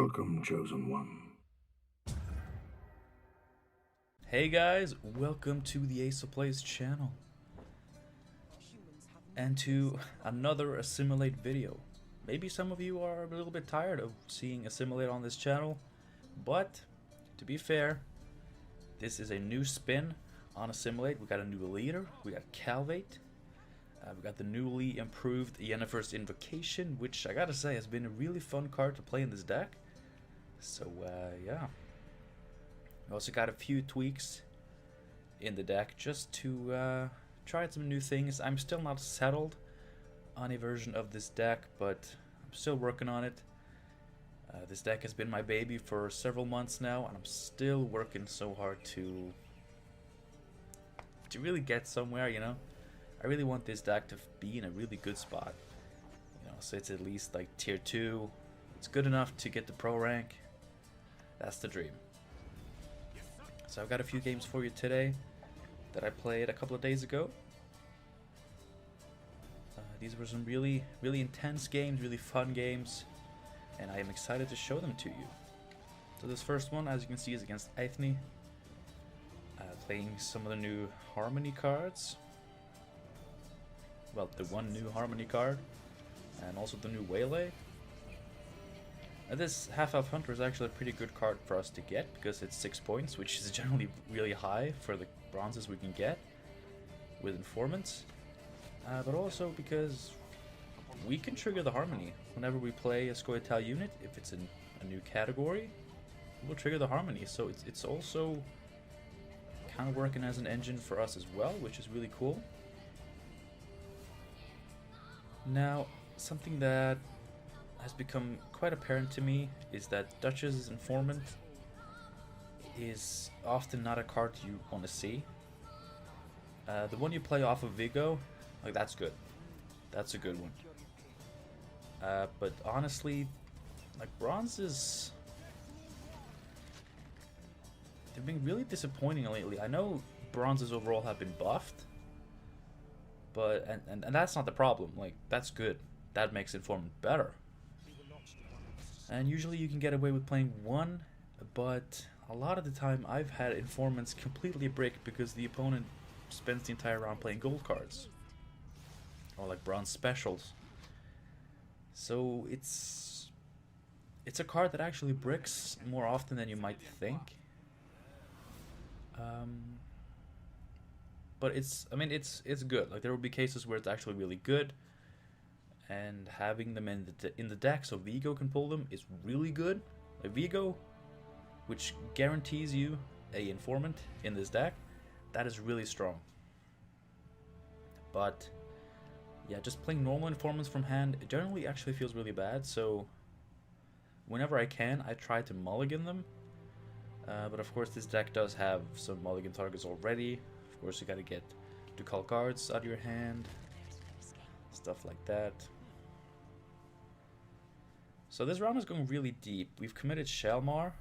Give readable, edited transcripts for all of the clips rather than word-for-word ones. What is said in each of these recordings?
Welcome, Chosen One. Hey guys, welcome to the Ace of Plays channel. And to another Assimilate video. Maybe some of you are a little bit tired of seeing Assimilate on this channel, but to be fair, this is a new spin on Assimilate. We got a new leader, we got Calvate, we got the newly improved Yennefer's Invocation, which I gotta say has been a really fun card to play in this deck. So yeah. We also got a few tweaks in the deck just to try some new things. I'm still not settled on a version of this deck, but I'm still working on it. This deck has been my baby for several months now, and I'm still working so hard to really get somewhere, you know. I really want this deck to be in a really good spot, you know, so it's at least like tier 2. It's good enough to get the pro rank. That's the dream. So I've got a few games for you today that I played a couple of days ago. These were some really intense games, really fun games, and I am excited to show them to you. So this first one, as you can see, is against Eithne, playing some of the new Harmony cards. Well, the one new Harmony card, and also the new Waylay. This Half-Elf Hunter is actually a pretty good card for us to get, because it's 6 points, which is generally really high for the bronzes we can get with Informants. But also because we can trigger the Harmony. Whenever we play a Scoia'tael unit, if it's in a new category, we'll trigger the Harmony. So it's also kind of working as an engine for us as well, which is really cool. Now, something that has become quite apparent to me is that Duchess's Informant is often not a card you want to see. The one you play off of Vigo, like, that's good. That's a good one. But honestly, like, bronzes, they've been really disappointing lately. I know bronzes overall have been buffed, but and that's not the problem. Like, that's good. That makes Informant better. And usually you can get away with playing one, but a lot of the time I've had Informants completely brick because the opponent spends the entire round playing gold cards. Or like bronze specials. So it's a card that actually bricks more often than you might think. But it's good. Like, there will be cases where it's actually really good, and having them in the deck so Vigo can pull them is really good. Like, Vigo, which guarantees you a Informant in this deck, that is really strong. But yeah, just playing normal Informants from hand, it generally actually feels really bad, so whenever I can, I try to mulligan them. But of course this deck does have some mulligan targets already. Of course you gotta get Ducal cards out of your hand, stuff like that. So this round is going really deep. We've committed Shelmar,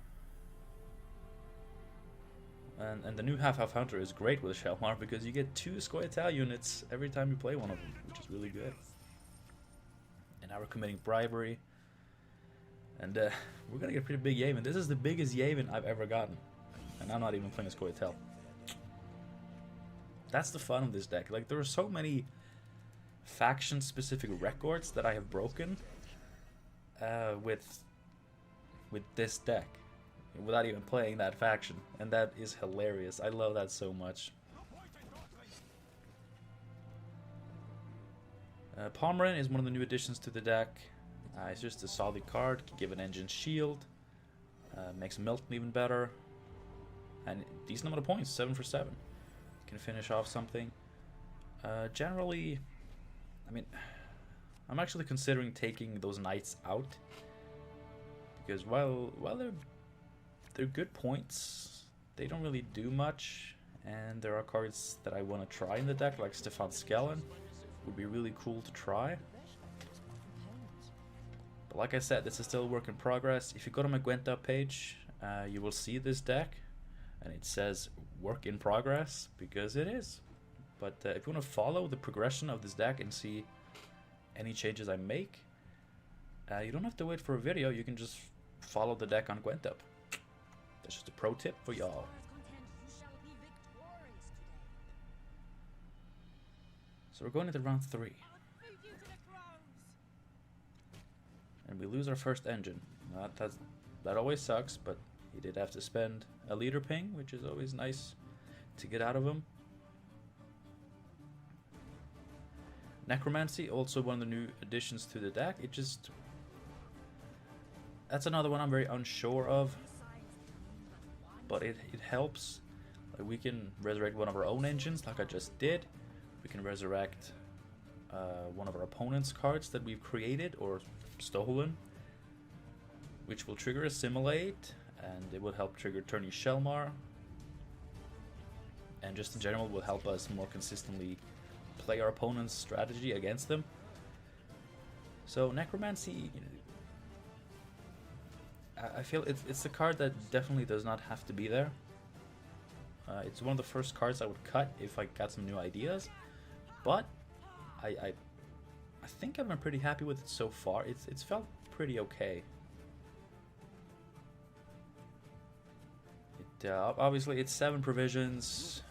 and the new Half-Elf Hunter is great with Shelmar because you get 2 Scoia'tael units every time you play one of them, which is really good. And now we're committing Bribery, and we're gonna get a pretty big Yavin. This is the biggest Yavin I've ever gotten, and I'm not even playing a Scoia'tael. That's the fun of this deck. Like, there are so many faction-specific records that I have broken with this deck without even playing that faction, and that is hilarious. I love that so much. Pomeran is one of the new additions to the deck. It's just a solid card, can give an engine shield, makes Milton even better, and decent amount of points, 7 for 7. Can finish off something. Generally, I mean, I'm actually considering taking those knights out, because while they're good points, they don't really do much, and there are cards that I want to try in the deck, like Stefan Skellen. Would be really cool to try. But like I said, this is still a work in progress. If you go to my Gwent page, you will see this deck, and it says work in progress, because it is. But if you want to follow the progression of this deck and see any changes I make, you don't have to wait for a video. You can just follow the deck on Gwentup. That's just a pro tip for y'all. So we're going into round 3. And we lose our first engine. That always sucks, but he did have to spend a leader ping, which is always nice to get out of him. Necromancy, also one of the new additions to the deck. That's another one I'm very unsure of, but it helps. Like, we can resurrect one of our own engines, like I just did. We can resurrect one of our opponent's cards that we've created or stolen, which will trigger Assimilate, and it will help trigger Tourney Shelmar, and just in general will help us more consistently play our opponent's strategy against them. So Necromancy, I feel it's a card that definitely does not have to be there. It's one of the first cards I would cut if I got some new ideas, but I think I've been pretty happy with it so far. It's felt pretty okay. Obviously it's 7 provisions,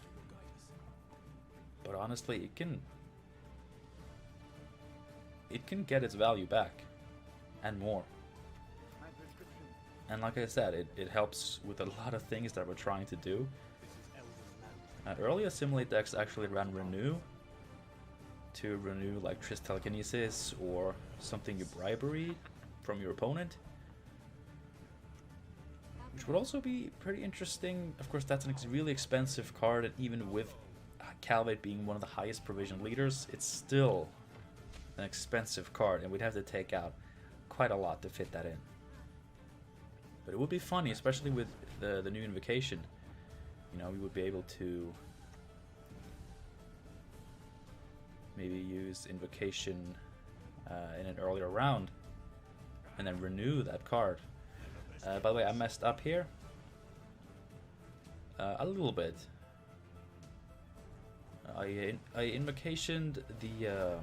but honestly it can get its value back and more. And like I said, it helps with a lot of things that we're trying to do. Early Assimilate decks actually ran Renew to renew like Triss Telekinesis or something you bribery from your opponent, which would also be pretty interesting. Of course, that's a really expensive card, and even with Calvate being one of the highest provision leaders, it's still an expensive card, and we'd have to take out quite a lot to fit that in. But it would be funny, especially with the new Invocation. You know, we would be able to maybe use Invocation in an earlier round and then renew that card. By the way, I messed up here a little bit. I Invocationed the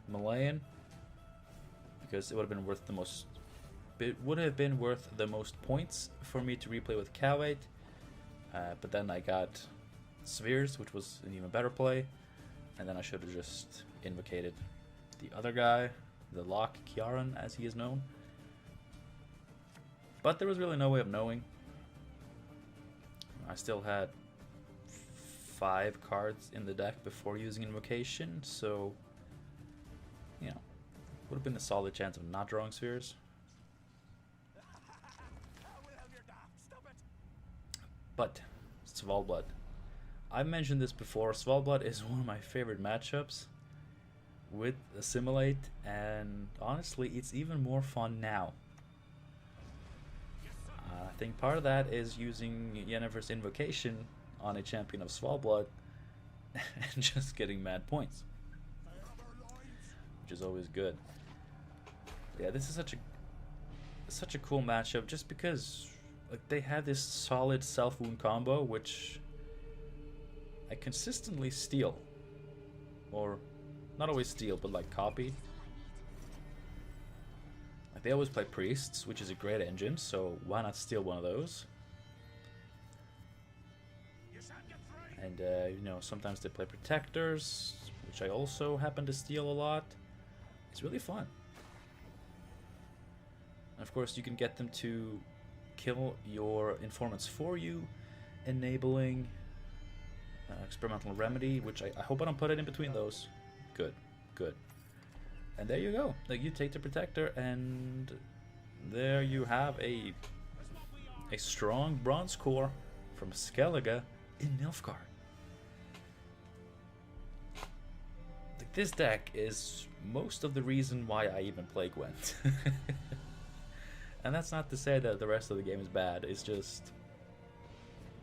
Malayan because it would have been worth the most. It would have been worth the most points for me to replay with Calvate, but then I got Spheres, which was an even better play, and then I should have just invocated the other guy, the Lock Kiaran, as he is known. But there was really no way of knowing. I still had 5 cards in the deck before using Invocation, so you know, would have been a solid chance of not drawing Spheres. But Svalbard, I've mentioned this before. Svalbard is one of my favorite matchups with Assimilate, and honestly, it's even more fun now. I think part of that is using Yennefer's Invocation on a champion of Svalbard and just getting mad points, which is always good. Yeah, this is such a cool matchup, just because like they have this solid self-wound combo, which I consistently steal, or not always steal, but like copy. Like they always play priests, which is a great engine, so why not steal one of those? And you know, sometimes they play protectors, which I also happen to steal a lot. It's really fun. And of course, you can get them to kill your informants for you, enabling experimental remedy, which I hope I don't put it in between those. Good. And there you go. Like, you take the protector, and there you have a strong bronze core from Skellige in Nilfgaard. Like, this deck is most of the reason why I even play Gwent. And that's not to say that the rest of the game is bad. It's just,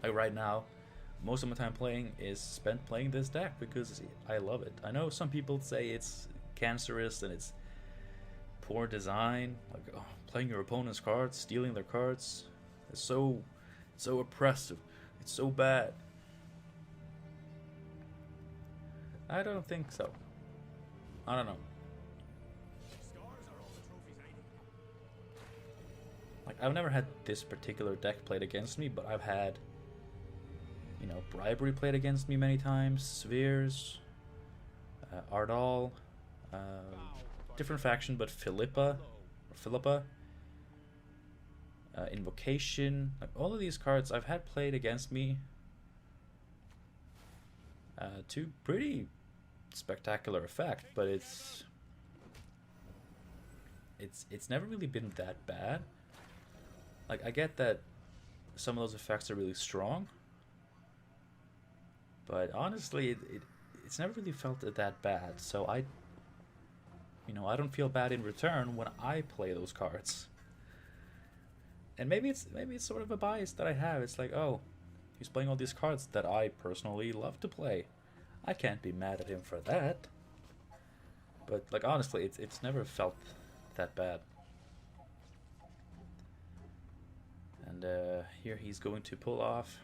like, right now, most of my time playing is spent playing this deck because I love it. I know some people say it's cancerous and it's poor design, like, oh, playing your opponent's cards, stealing their cards. It's so oppressive. It's so bad. I don't think so. I don't know. Like, I've never had this particular deck played against me, but I've had, you know, Bribery played against me many times, Spheres, Ardal, different faction, but Philippa, Invocation, like all of these cards I've had played against me to pretty spectacular effect, but it's never really been that bad. Like, I get that some of those effects are really strong, but honestly, it's never really felt that bad. So I don't feel bad in return when I play those cards. And maybe it's sort of a bias that I have. It's like, oh, he's playing all these cards that I personally love to play. I can't be mad at him for that. But like, honestly, it's never felt that bad. And here he's going to pull off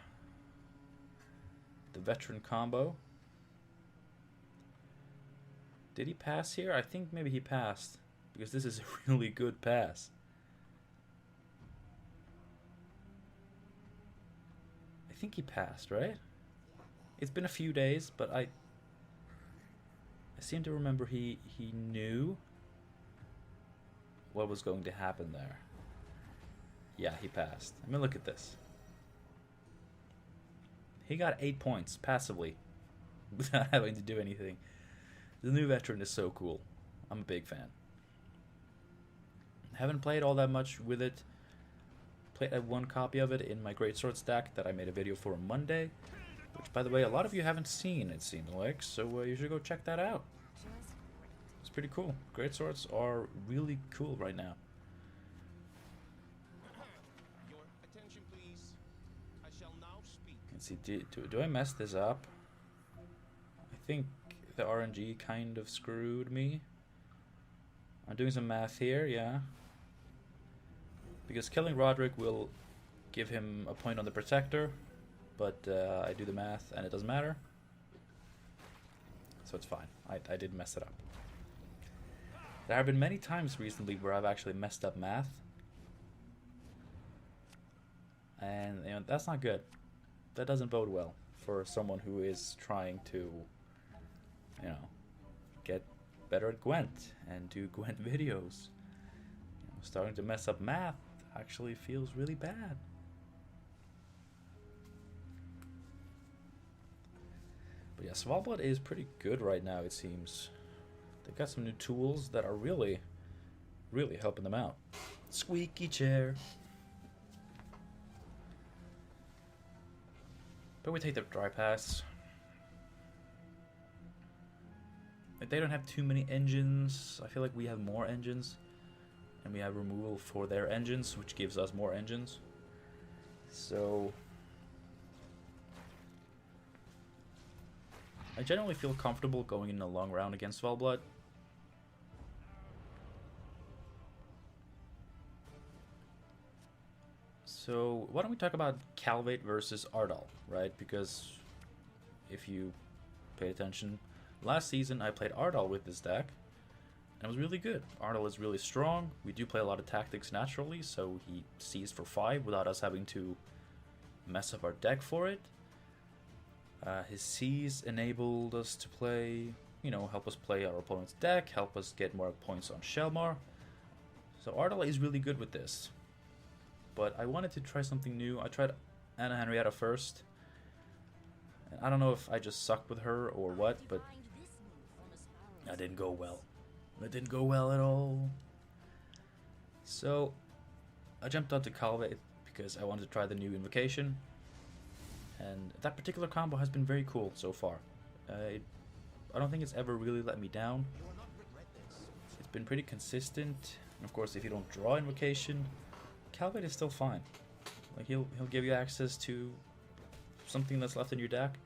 the veteran combo. Did he pass here? I think maybe he passed, because this is a really good pass. I think he passed, right? It's been a few days, but I seem to remember he knew what was going to happen there. Yeah, he passed. I mean, look at this. He got 8 points passively without having to do anything. The new veteran is so cool. I'm a big fan. Haven't played all that much with it. Played one copy of it in my Greatsword stack that I made a video for on Monday, which, by the way, a lot of you haven't seen, it seems like, so you should go check that out. It's pretty cool. Greatswords are really cool right now. Your attention, please. I shall now speak. Let's see, do I mess this up? I think the RNG kind of screwed me. I'm doing some math here, yeah. Because killing Roderick will give him a point on the Protector, but I do the math and it doesn't matter. So it's fine. I did mess it up. There have been many times recently where I've actually messed up math. And you know, that's not good. That doesn't bode well for someone who is trying to, you know, get better at Gwent and do Gwent videos. You know, starting to mess up math actually feels really bad. But yeah, Svalbard is pretty good right now, it seems. They've got some new tools that are really, really helping them out. Squeaky chair. But we take the dry pass. Like, they don't have too many engines. I feel like we have more engines. And we have removal for their engines, which gives us more engines. So I generally feel comfortable going in a long round against Svalbard. So why don't we talk about Calvate versus Ardal, right? Because if you pay attention, last season I played Ardal with this deck, and it was really good. Ardal is really strong. We do play a lot of tactics naturally, so he sees for 5 without us having to mess up our deck for it. His C's enabled us to play, you know, help us play our opponent's deck, help us get more points on Shelmar. So Ardal is really good with this. But I wanted to try something new. I tried Anna Henrietta first. And I don't know if I just suck with her or what, but that didn't go well. It didn't go well at all. So I jumped onto Calvate because I wanted to try the new Invocation. And that particular combo has been very cool so far. I don't think it's ever really let me down. It's been pretty consistent. And of course, if you don't draw Invocation, Calvate is still fine. Like, he'll give you access to something that's left in your deck.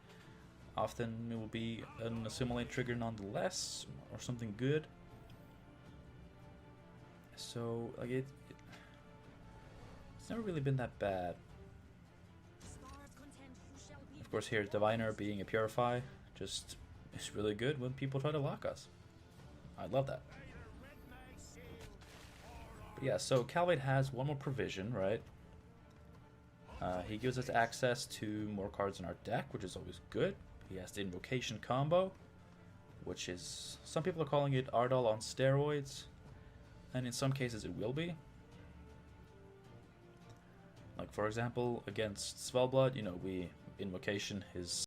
Often it will be an Assimilate trigger nonetheless, or something good. So like it's never really been that bad. Of course, here Diviner being a Purify just is really good when people try to lock us. I love that. Yeah, so Calvade has one more provision, right? He gives us access to more cards in our deck, which is always good. He has the Invocation combo, which is... some people are calling it Ardal on steroids, and in some cases it will be. Like, for example, against Svelblood, you know, we Invocation his